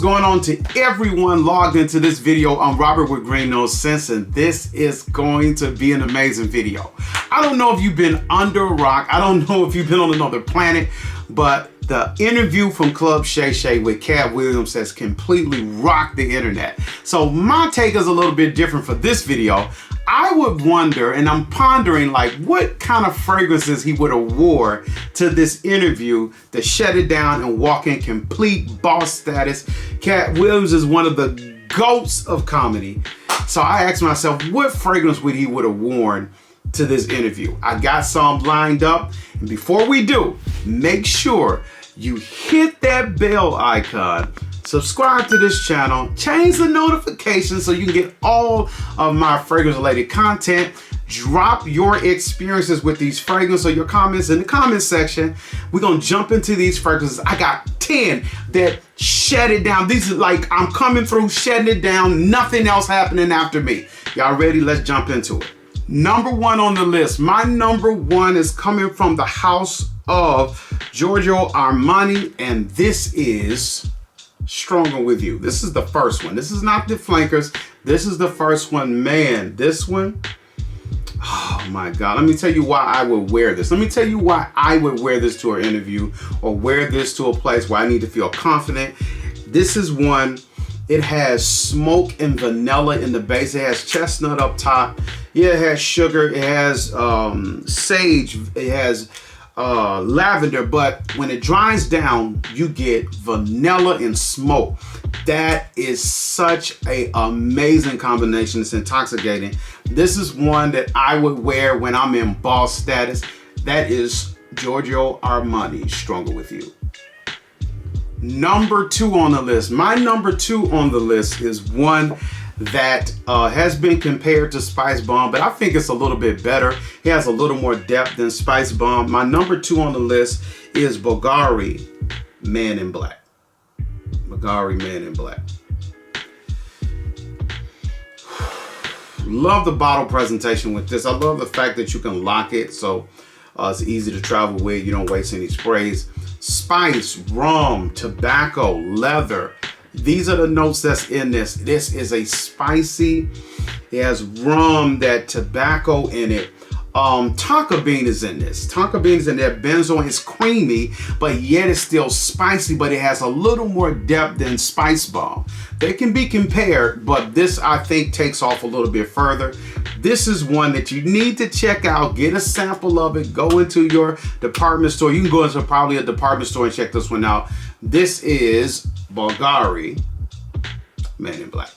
what's going on to everyone logged into this video? I'm Robert with Green No Sense, and this is going to be an amazing video. I don't know if you've been under a rock. I don't know if you've been on another planet, but the interview from Club Shay Shay with Cat Williams has completely rocked the internet. So my take is a little bit different for this video. I would wonder, and I'm pondering, like, what kind of fragrances he would have wore to this interview to shut it down and walk in complete boss status. Cat Williams is one of the GOATs of comedy. So I asked myself, what fragrance would he would have worn to this interview? I got some lined up. And before we do, make sure you hit that bell icon, subscribe to this channel, change the notifications so you can get all of my fragrance related content. Drop your experiences with these fragrances or your comments in the comment section. We're gonna jump into these fragrances. I got 10 that shut it down. These are like, I'm coming through, shutting it down, nothing else happening after me. Y'all ready? Let's jump into it. Number one on the list. My number one is coming from the house of Giorgio Armani, and this is Stronger With You. This is the first one. This is not the flankers. This is the first one. Man, this one, oh my God. Let me tell you why I would wear this. Let me tell you why I would wear this to an interview or wear this to a place where I need to feel confident. This is one, it has smoke and vanilla in the base. It has chestnut up top. Yeah, it has sugar. It has sage. It has lavender, but when it dries down, you get vanilla and smoke. That is such an amazing combination. It's intoxicating. This is one that I would wear when I'm in boss status. That is Giorgio Armani, Stronger With You. Number two on the list. My number two on the list is one that has been compared to Spice Bomb, but I think it's a little bit better. It has a little more depth than Spice Bomb. My number two on the list is Bugari Man in Black. Bugari Man in Black. Love the bottle presentation with this. I love the fact that you can lock it, so it's easy to travel with. You don't waste any sprays. Spice, rum, tobacco, leather. These are the notes that's in this. This is a spicy, it has rum, that tobacco in it. Tonka bean is in this. Tonka bean is in there. Benzoin is creamy, but yet it's still spicy, but it has a little more depth than Spice Bomb. They can be compared, but this I think takes off a little bit further. This is one that you need to check out. Get a sample of it. Go into your department store. You can go into probably a department store and check this one out. This is Bugari Man in Black.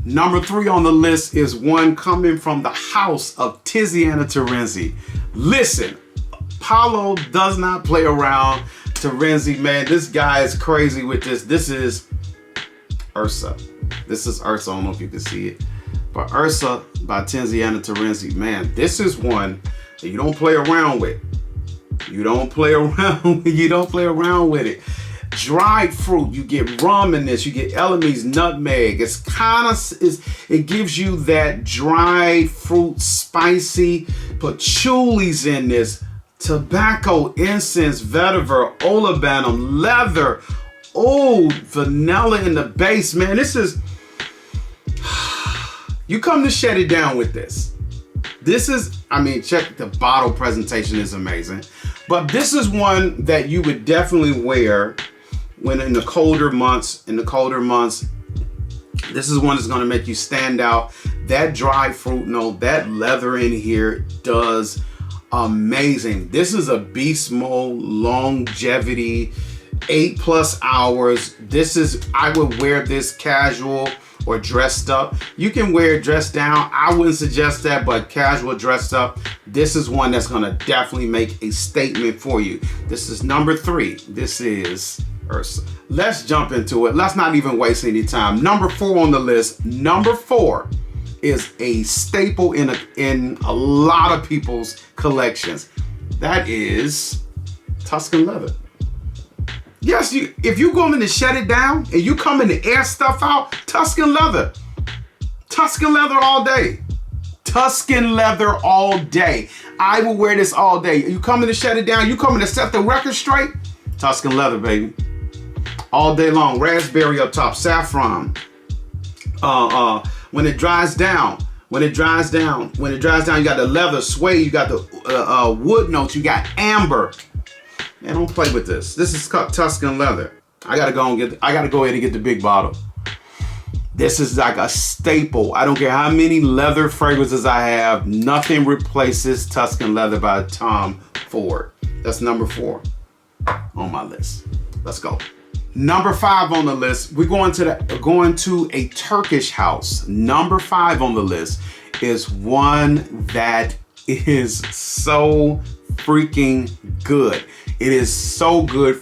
Number three on the list is one coming from the house of Tiziana Terenzi. Listen, Paulo does not play around. Terenzi, man, this guy is crazy with this. This is Ursa. This is Ursa. I don't know if you can see it, but Ursa by Tiziana Terenzi. Man, this is one that you don't play around with. You don't play around. You don't play around with it. Dried fruit, you get rum in this, you get Elamese, nutmeg. It's kind of, it gives you that dried fruit, spicy patchoulis in this. Tobacco, incense, vetiver, olibanum, leather, oud, vanilla in the base. Man, this is, you come to shut it down with this. This is, I mean, check the bottle presentation is amazing. But this is one that you would definitely wear when in the colder months. This is one that's going to make you stand out. That dry fruit note, that leather in here does amazing. This is a beast mode longevity, 8+ hours. This is, I would wear this casual or dressed up. You can wear it dressed down. I wouldn't suggest that, but casual, dressed up. This is one that's gonna definitely make a statement for you. This is number three. This is Ursa. Let's jump into it. Let's not even waste any time. Number four on the list. Number four is a staple in a lot of people's collections. That is Tusken Leather. Yes, if you go in to shut it down and you come in to air stuff out, Tusken Leather. Tusken Leather all day. Tusken Leather all day. I will wear this all day. You coming to shut it down, you coming to set the record straight, Tusken Leather, baby. all day long. Raspberry up top, saffron. When it dries down, you got the leather, suede, you got the wood notes, you got amber. Man, don't play with this. This is Tusken Leather. I gotta go ahead and get the big bottle. This is like a staple. I don't care how many leather fragrances I have. Nothing replaces Tusken Leather by Tom Ford. That's number 4 on my list. Let's go. Number 5 on the list. We're going to a Turkish house. Number 5 on the list is one that is so freaking good. It is so good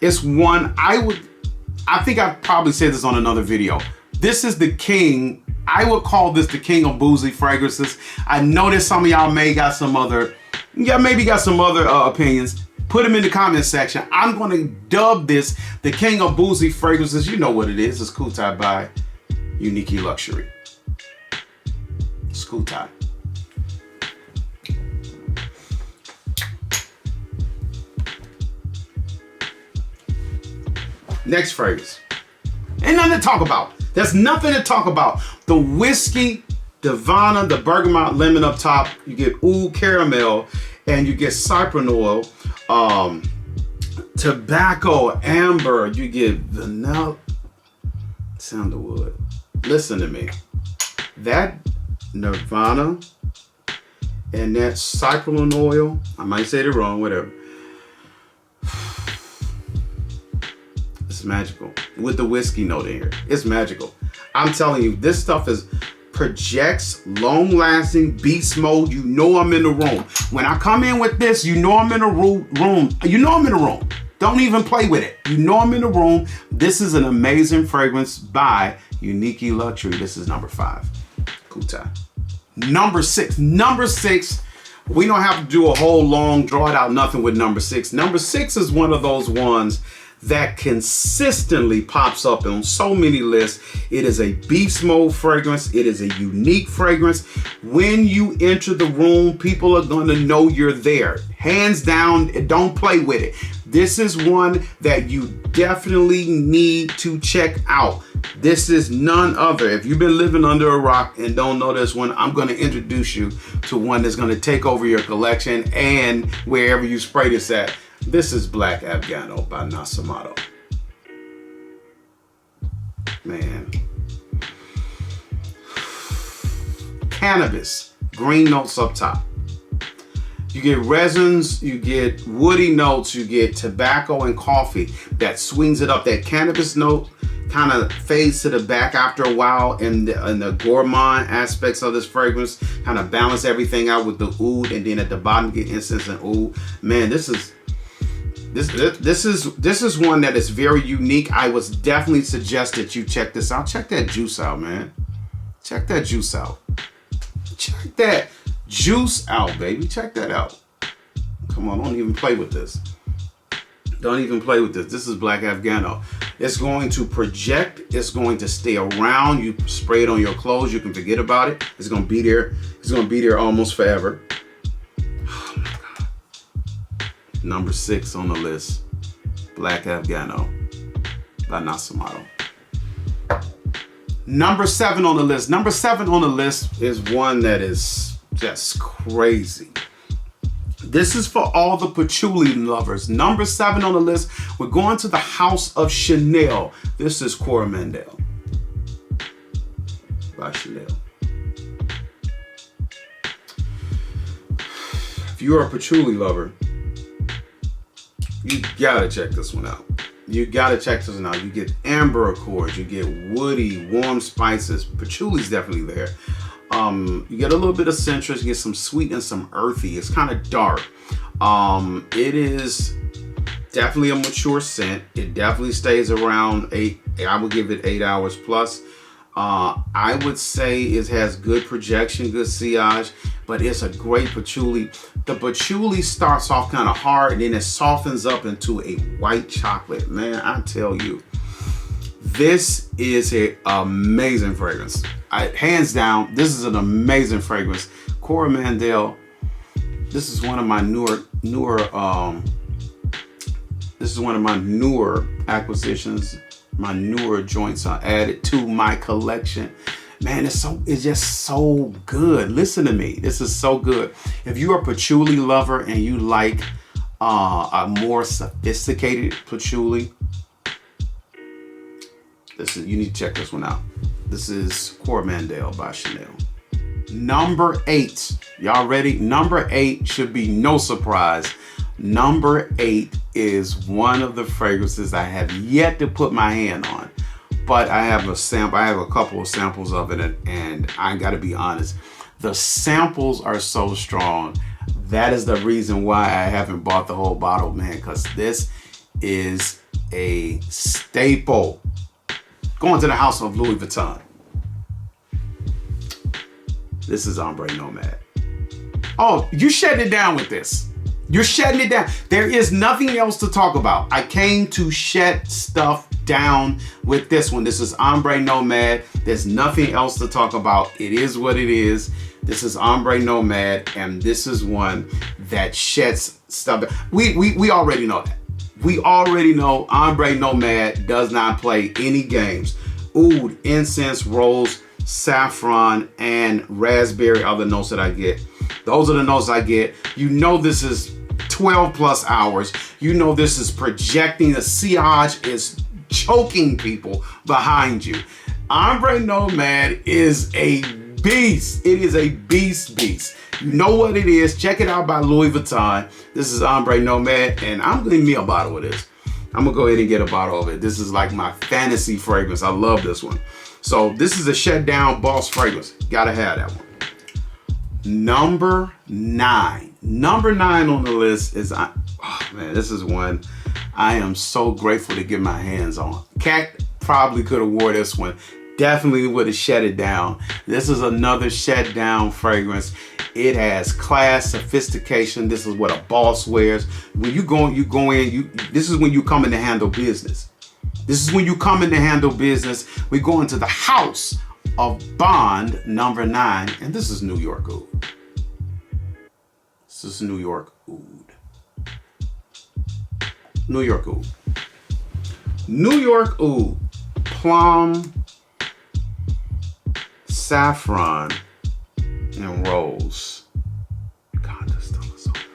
it's one I think I've probably said this on another video. This is the king. I would call this the king of boozy fragrances. I noticed some of y'all maybe got some other opinions. Put them in the comment section. I'm going to dub this the king of boozy fragrances. You know what it is. It's Coai by Unique Luxury. It's Coai. Next fragrance. Ain't nothing to talk about. There's nothing to talk about. The whiskey, Havana, the bergamot lemon up top. You get oud caramel, and you get cypress oil, tobacco, amber. You get vanilla, sandalwood. Listen to me. That Nirvana and that cypress oil. I might say it wrong. Whatever. It's magical with the whiskey note in here. It's magical. I'm telling you, this stuff projects long-lasting beast mode. You know I'm in the room. When I come in with this, you know I'm in the room. You know I'm in the room. Don't even play with it. You know I'm in the room. This is an amazing fragrance by Unique Luxury. This is number 5. Coai. Number 6. Number 6. We don't have to do a whole long draw it out nothing with number 6. Number 6 is one of those ones that consistently pops up on so many lists. It is a beast mode fragrance. It is a unique fragrance. When you enter the room, people are going to know you're there. Hands down, don't play with it. This is one that you definitely need to check out. This is none other. If you've been living under a rock and don't know this one, I'm going to introduce you to one that's going to take over your collection and wherever you spray this at. This is Black Afghano by Nasamato. Man. Cannabis, green notes up top. You get resins, you get woody notes, you get tobacco and coffee. That swings it up. That cannabis note kind of fades to the back after a while, and the gourmand aspects of this fragrance kind of balance everything out with the oud, and then at the bottom get incense and oud. Man, this is one that is very unique. I was definitely suggest that you check this out. Check that juice out, man. Check that juice out. Check that juice out, baby. Check that out. Come on, don't even play with this. Don't even play with this. This is Black Afghano. It's going to project. It's going to stay around. You spray it on your clothes. You can forget about it. It's going to be there. It's going to be there almost forever. Oh my God. Number 6 on the list. Black Afghano by Nasamato. Number 7 on the list. Number 7 on the list is one that is just crazy. This is for all the patchouli lovers. Number 7 on the list, we're going to the House of Chanel. This is Cor Mandel by Chanel. If you're a patchouli lover, you gotta check this one out. You gotta check this one out. You get amber accords, you get woody, warm spices. Patchouli's definitely there. You get a little bit of citrus, you get some sweet and some earthy. It's kind of dark. It is definitely a mature scent. It definitely stays around 8. I would give it 8 hours plus. I would say it has good projection, good sillage, but it's a great patchouli. The patchouli starts off kind of hard and then it softens up into a white chocolate. Man, I tell you, this is an amazing fragrance. Hands down, this is an amazing fragrance. Cor Mandel. This is one of my newer This is one of my newer acquisitions, my newer joints are added to my collection. Man, it's just so good. Listen to me. This is so good. If you're a patchouli lover and you like a more sophisticated patchouli, you need to check this one out. This is Cor Mandel by Chanel. Number 8. Y'all ready? Number 8 should be no surprise. Number 8 is one of the fragrances I have yet to put my hand on. But I have a sample. I have a couple of samples of it, and I gotta be honest. The samples are so strong. That is the reason why I haven't bought the whole bottle, man, because this is a staple. Going to the house of Louis Vuitton. This is Ombre Nomad. Oh, you shutting it down with this. You're shutting it down. There is nothing else to talk about. I came to shut stuff down with this one. This is Ombre Nomad. There's nothing else to talk about. It is what it is. This is Ombre Nomad, and this is one that sheds stuff. We already know that. We already know Ombre Nomad does not play any games. Oud, incense, rose, saffron, and raspberry are the notes that I get. Those are the notes I get. You know this is 12 plus hours. You know this is projecting. The sillage is choking people behind you. Ombre Nomad is a beast. It is a beast. You know what it is. Check it out by Louis Vuitton. This is Ombre Nomad, and I'm getting me a bottle of this. I'm gonna go ahead and get a bottle of it. This is like my fantasy fragrance. I love this one. So this is a shutdown boss fragrance. Gotta have that one. Number 9. Number 9 on the list is, oh man, this is one I am so grateful to get my hands on. Cat probably could have wore this one. Definitely would have shut it down. This is another shut down fragrance. It has class, sophistication. This is what a boss wears. When you go in, this is when you come in to handle business. This is when you come in to handle business. We go into the house of Bond, number 9, and this is New York Oud. This is New York Oud. New York Oud. New York Oud. Plum, saffron, and rose. God, this stuff is so good.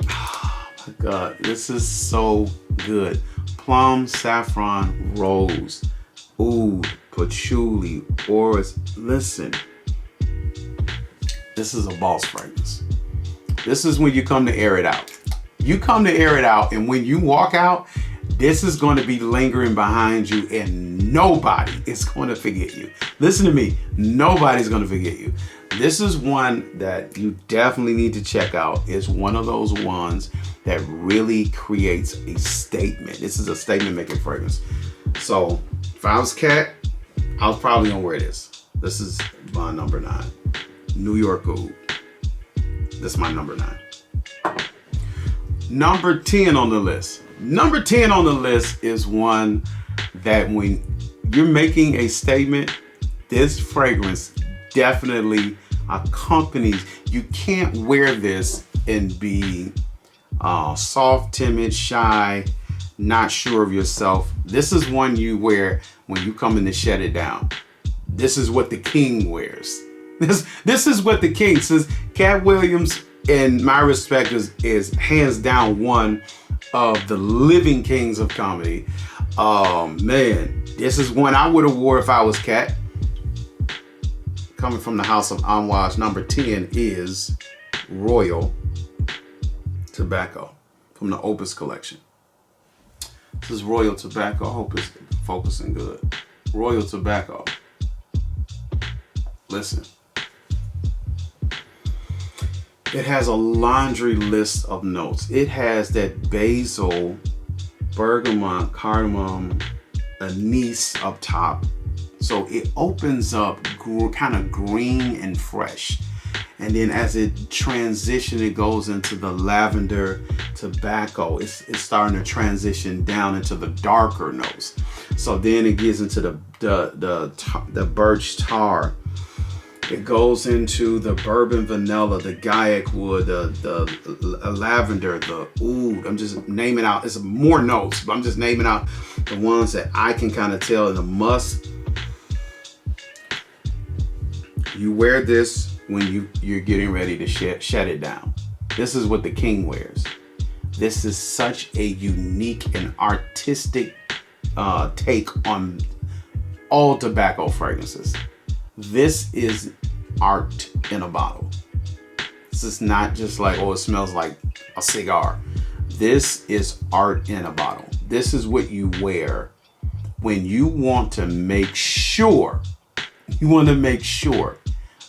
Oh my God, this is so good. Plum, saffron, rose, oud, patchouli, orris. Listen, this is a boss fragrance. This is when you come to air it out. You come to air it out, and when you walk out, this is going to be lingering behind you, and nobody is going to forget you. Listen to me. Nobody's going to forget you. This is one that you definitely need to check out. It's one of those ones that really creates a statement. This is a statement-making fragrance. So if I was Cat, I was probably going to wear this. This is my number 9. New York Oud. This is my number 9. Number 10 on the list. Number 10 on the list is one that when you're making a statement, this fragrance definitely accompanies. You can't wear this and be soft, timid, shy, not sure of yourself. This is one you wear when you come in to shut it down. This is what the king wears. This is what the king says. Cat Williams, in my respect, is hands down one of the living kings of comedy. Man, this is one I would have wore if I was Cat. Coming from the house of Amouage, number 10 is Royal Tobacco from the Opus collection. This is Royal Tobacco. I hope it's focusing good. Royal Tobacco. Listen. It has a laundry list of notes. It has that basil, bergamot, cardamom, anise up top. So it opens up kind of green and fresh. And then as it transitions, it goes into the lavender tobacco. It's starting to transition down into the darker notes. So then it gets into the birch tar. It goes into the bourbon vanilla, the gaiac wood, the lavender, the oud. I'm just naming out. It's more notes, but I'm just naming out the ones that I can kind of tell in a must. You wear this when you're getting ready to shut it down. This is what the king wears. This is such a unique and artistic take on all tobacco fragrances. This is art in a bottle. This is not just like, oh, it smells like a cigar. This is art in a bottle. This is what you wear when you want to make sure,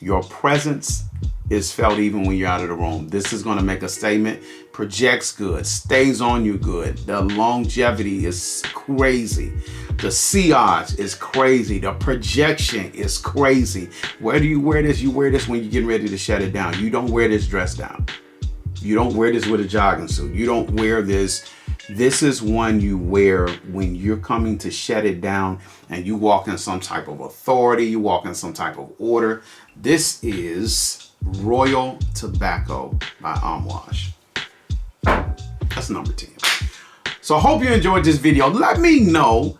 your presence is felt even when you're out of the room. This is going to make a statement, projects good, stays on you good. The longevity is crazy. The sillage is crazy. The projection is crazy. Where do you wear this? You wear this when you're getting ready to shut it down. You don't wear this dressed down. You don't wear this with a jogging suit. You don't wear this. This is one you wear when you're coming to shut it down and you walk in some type of authority. You walk in some type of order. This is Royal Tobacco by Amouage. That's number 10. So I hope you enjoyed this video. Let me know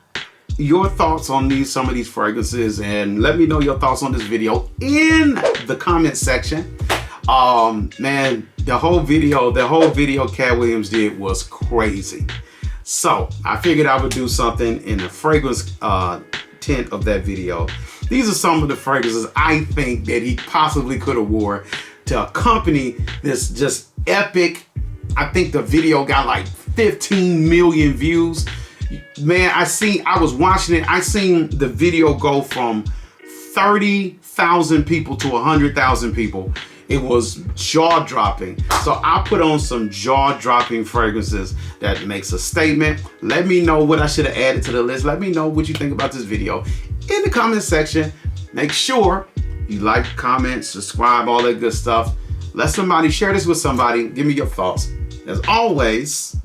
your thoughts on some of these fragrances, and let me know your thoughts on this video in the comment section. Man, the whole video Cat Williams did was crazy. So I figured I would do something in the fragrance tint of that video. These are some of the fragrances I think that he possibly could have wore to accompany this just epic. I think the video got like 15 million views. Man, I was watching it. I seen the video go from 30,000 people to 100,000 people. It was jaw-dropping. So I put on some jaw-dropping fragrances that makes a statement. Let me know what I should have added to the list. Let me know what you think about this video in the comment section. Make sure you like, comment, subscribe, all that good stuff. Let somebody share this with somebody. Give me your thoughts. As always,